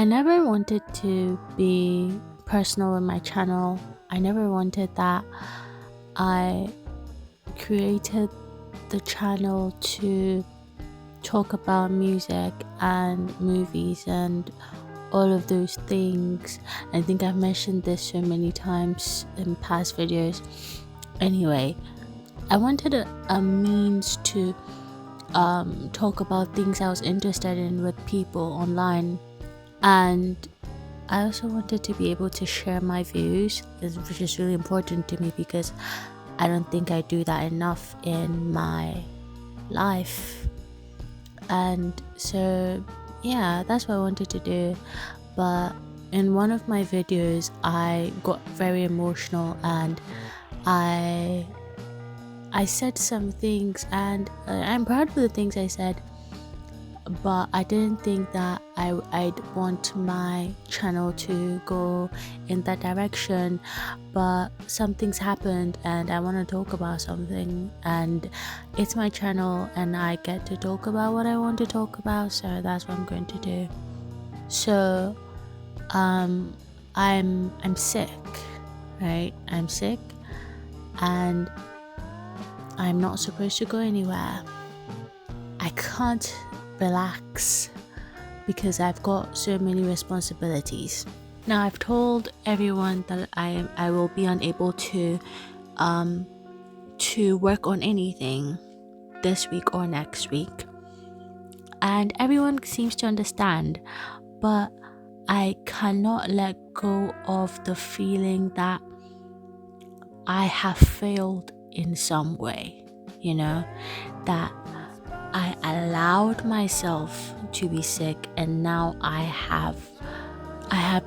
I never wanted to be personal in my channel. I never wanted that. I created the channel to talk about music and movies and all of those things. I think I've mentioned this so many times in past videos. Anyway, I wanted a means to talk about things I was interested in with people online, and I also wanted to be able to share my views, which is really important to me because I don't think I do that enough in my life. And so yeah, that's what I wanted to do. But in one of my videos I got very emotional, and I said some things, and I'm proud of the things I said, but I didn't think that I'd want my channel to go in that direction. But some things happened and I want to talk about something, and it's my channel and I get to talk about what I want to talk about, so that's what I'm going to do. So I'm sick, right? I'm sick and I'm not supposed to go anywhere. I can't relax because I've got so many responsibilities. Now I've told everyone that I will be unable to work on anything this week or next week, and everyone seems to understand, but I cannot let go of the feeling that I have failed in some way, that I allowed myself to be sick, and now I have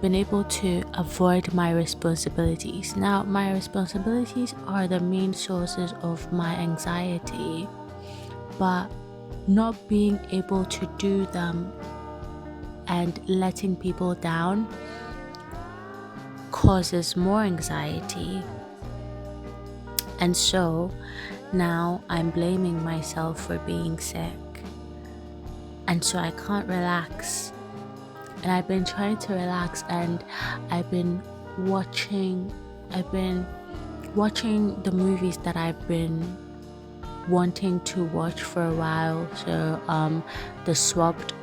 been able to avoid my responsibilities. Now my responsibilities are the main sources of my anxiety, but not being able to do them and letting people down causes more anxiety. And so now I'm blaming myself for being sick, and so I can't relax. And I've been trying to relax, and I've been watching the movies that I've been wanting to watch for a while. So the Swapped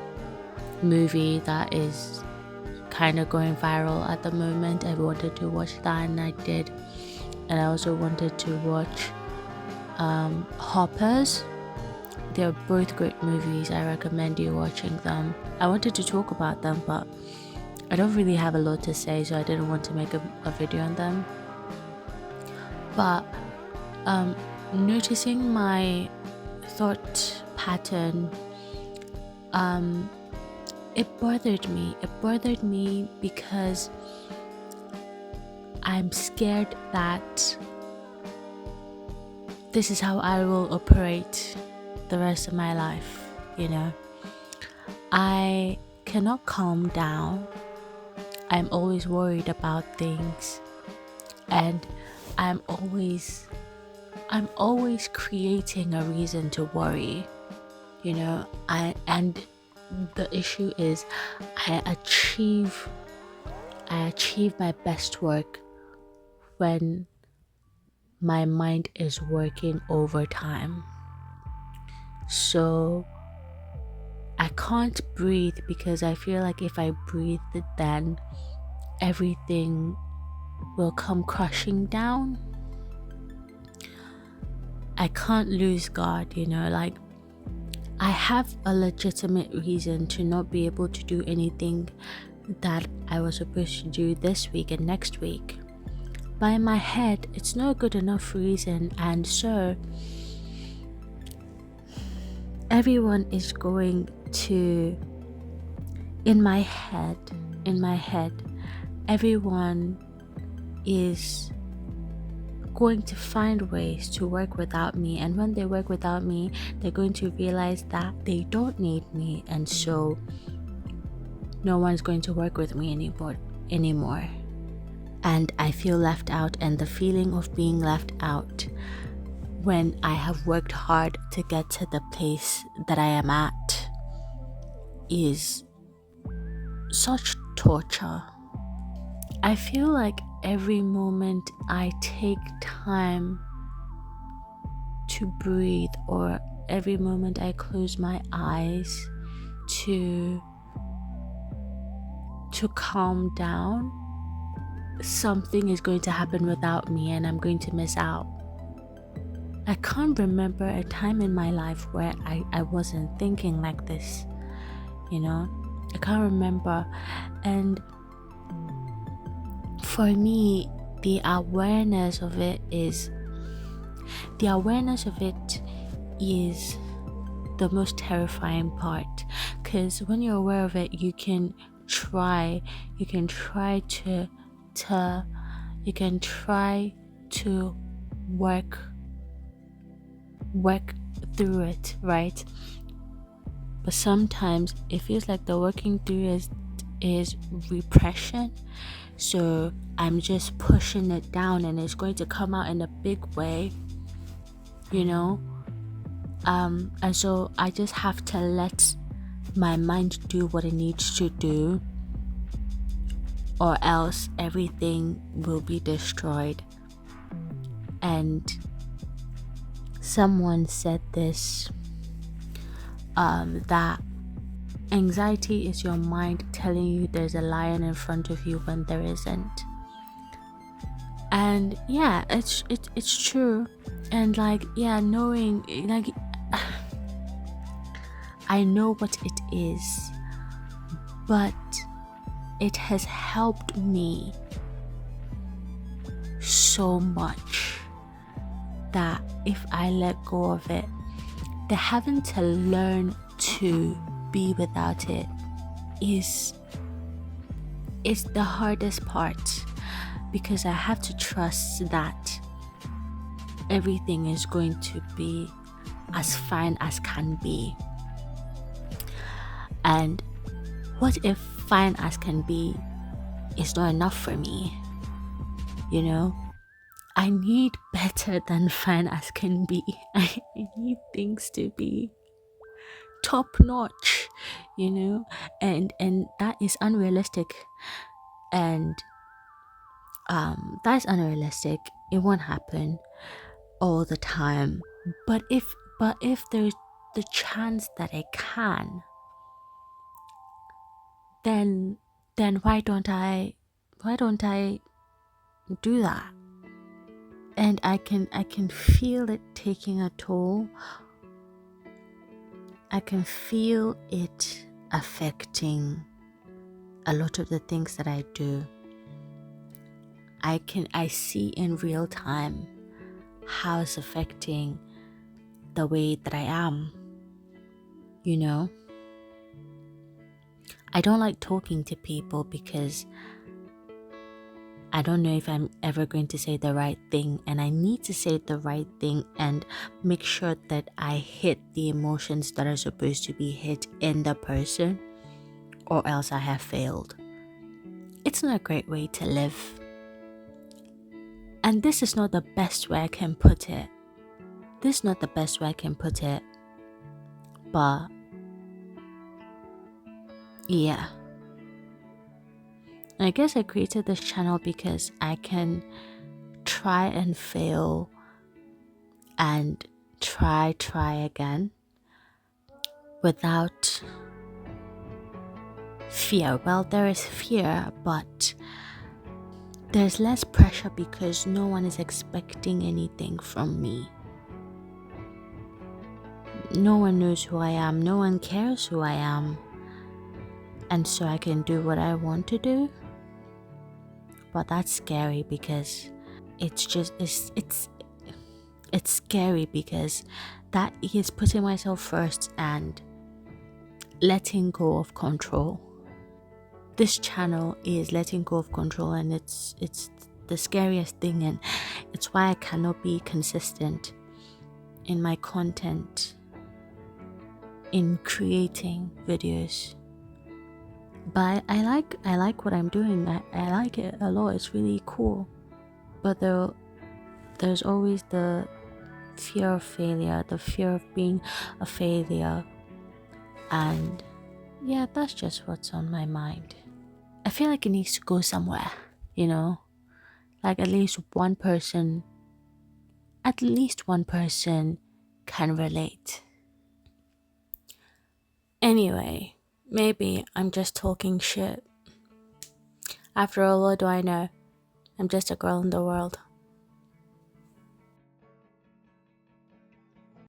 movie that is kind of going viral at the moment, I wanted to watch that and I did. And I also wanted to watch Hoppers. They're both great movies. I recommend you watching them. I wanted to talk about them, but I don't really have a lot to say, so I didn't want to make a video on them. But noticing my thought pattern, it bothered me because I'm scared that this is how I will operate the rest of my life. I cannot calm down. I'm always worried about things, and I'm always creating a reason to worry. And the issue is I achieve my best work when my mind is working overtime. So I can't breathe because I feel like if I breathe, then everything will come crashing down. I can't lose God, like I have a legitimate reason to not be able to do anything that I was supposed to do this week and next week. But in my head, it's not a good enough reason, and so everyone is going to, in my head, everyone is going to find ways to work without me, and when they work without me, they're going to realize that they don't need me, and so no one's going to work with me anymore. And I feel left out, and the feeling of being left out when I have worked hard to get to the place that I am at is such torture. I feel like every moment I take time to breathe, or every moment I close my eyes to calm down, something is going to happen without me and I'm going to miss out. I can't remember a time in my life where I wasn't thinking like this, I can't remember. And for me, the awareness of it is the most terrifying part, because when you're aware of it, you can try to work through it, right? But sometimes it feels like the working through is repression. So I'm just pushing it down and it's going to come out in a big way, and so I just have to let my mind do what it needs to do, or else everything will be destroyed. And someone said this, that anxiety is your mind telling you there's a lion in front of you when there isn't. And yeah, it's true. And knowing, I know what it is, but it has helped me so much that if I let go of it, the having to learn to be without it is the hardest part, because I have to trust that everything is going to be as fine as can be. And what if fine as can be is not enough for me? I need better than fine as can be. I need things to be top notch, and that is unrealistic. And that's unrealistic. It won't happen all the time. But if there's the chance that it can, then why don't I do that? And I can feel it taking a toll. I can feel it affecting a lot of the things that I do. I see in real time how it's affecting the way that I am. I don't like talking to people because I don't know if I'm ever going to say the right thing, and I need to say the right thing and make sure that I hit the emotions that are supposed to be hit in the person, or else I have failed. It's not a great way to live. And this is not the best way I can put it. But yeah. I guess I created this channel because I can try and fail and try again without fear. Well, there is fear, but there's less pressure because no one is expecting anything from me. No one knows who I am. No one cares who I am. And so I can do what I want to do. But that's scary because it's scary because that is putting myself first and letting go of control. This channel is letting go of control, and it's the scariest thing, and it's why I cannot be consistent in my content, in creating videos. But I like what I'm doing. I like it a lot. It's really cool. But there's always the fear of failure, the fear of being a failure. And yeah, that's just what's on my mind. I feel like it needs to go somewhere, you know? Like at least one person can relate. Anyway, maybe I'm just talking shit. After all, what do I know? I'm just a girl in the world.